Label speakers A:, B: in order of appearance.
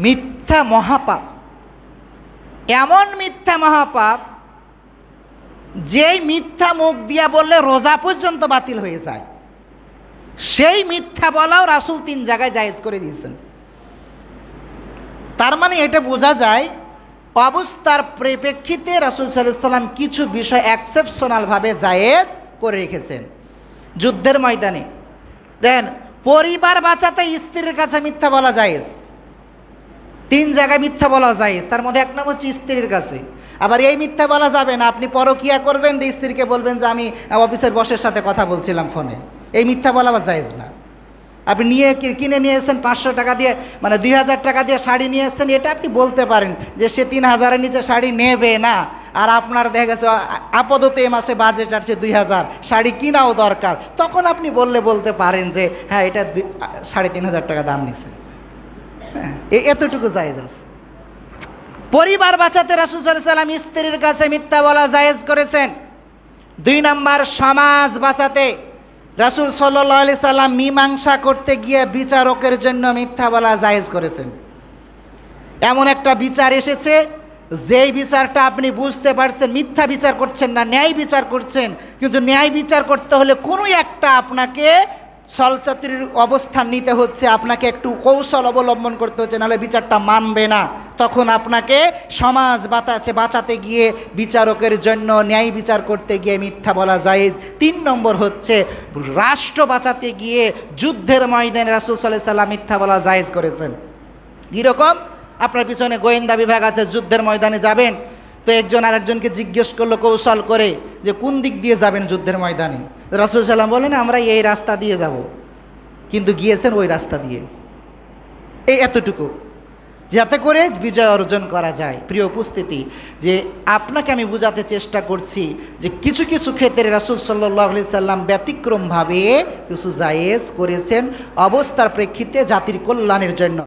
A: মিথ্যা মহাপাপ, এমন মিথ্যা মহাপাপ যেই মিথ্যা মুখ দিয়া বললে রোজা পর্যন্ত বাতিল হয়ে যায়, সেই মিথ্যা বলাও রাসূল 3 জায়গায় জায়েজ করে দিয়েছেন। তার মানে এটা বোঝা যায় অবস্থার পরিপ্রেক্ষিতে রাসূল সাল্লাল্লাহু আলাইহি সাল্লাম কিছু বিষয় এক্সেপশনালভাবে জায়েজ করে রেখেছেন। যুদ্ধের ময়দানে দেখেন, পরিবার বাঁচাতে স্ত্রীর কাছে মিথ্যা বলা জায়েজ, 3 জায়গায় মিথ্যা বলা জায়েজ। তার মধ্যে 1 নম্বর হচ্ছে স্ত্রীর কাছে। আবার এই মিথ্যা বলা যাবে না, আপনি পরকিয়া করবেন দিয়ে স্ত্রীকে বলবেন যে আমি অফিসের বসের সাথে কথা বলছিলাম ফোনে, এই মিথ্যা বলা বা জায়েজ না। আপনি কিনে নিয়ে এসেছেন 500 টাকা দিয়ে, মানে 2000 টাকা দিয়ে শাড়ি নিয়ে এসেছেন, এটা আপনি বলতে পারেন যে সে 3000-এর নিচে শাড়ি নেবে না, আর আপনার দেখা গেছে আপাতত এ মাসে বাজেট আসছে 2000, শাড়ি কিনাও দরকার, তখন আপনি বলতে পারেন যে হ্যাঁ এটা 3500 টাকা দাম নিছে, হ্যাঁ এতটুকু জায়েজ আছে। পরিবার বাঁচাতে রাসূল সাল্লাল্লাহু আলাইহি সাল্লাম স্ত্রীর কাছে মিথ্যা বলা জায়েজ করেছেন। 2 নম্বর, সমাজ বাঁচাতে রাসূল সাল্লাল্লাহু আলাইহি সাল্লাম মীমাংসা করতে গিয়ে বিচারকের জন্য মিথ্যা বলা জায়েজ করেছেন। এমন একটা বিচার এসেছে যেই বিচারটা আপনি বুঝতে পারছেন মিথ্যা বিচার করছেন না, ন্যায় বিচার করছেন, কিন্তু ন্যায় বিচার করতে হলে কোনো একটা আপনাকে ছলচাতুরির অবস্থান নিতে হচ্ছে, আপনাকে একটু কৌশল অবলম্বন করতে হচ্ছে, নাহলে বিচারটা মানবে না। তখন আপনাকে সমাজ বাঁচাতে গিয়ে বিচারকের জন্য ন্যায় বিচার করতে গিয়ে মিথ্যা বলা জায়েজ। 3 নম্বর হচ্ছে রাষ্ট্র বাঁচাতে গিয়ে যুদ্ধের ময়দানে রাসূল সাল্লাল্লাহু আলাইহি সাল্লাম মিথ্যা বলা জায়েজ করেছেন। কীরকম? আপনার পিছনে গোয়েন্দা বিভাগ আছে, যুদ্ধের ময়দানে যাবেন, তো একজন আরেকজনকে জিজ্ঞেস করলো কৌশল করে যে কোন দিক দিয়ে যাবেন যুদ্ধের ময়দানে। রাসূল সাল্লাম বলেন আমরা এই রাস্তা দিয়ে যাব, কিন্তু গিয়েছেন ওই রাস্তা দিয়ে। এতটুকু, যাতে করে বিজয় অর্জন করা যায়। প্রিয় উপস্থিতি, যে আপনাকে আমি বোঝাতে চেষ্টা করছি যে কিছু কিছু ক্ষেত্রে রাসূল সাল্লাল্লাহু আলাইহি সাল্লাম ব্যতিক্রমভাবে কিছু জায়েজ করেছেন অবস্থার প্রেক্ষিতে জাতির কল্যাণের জন্য।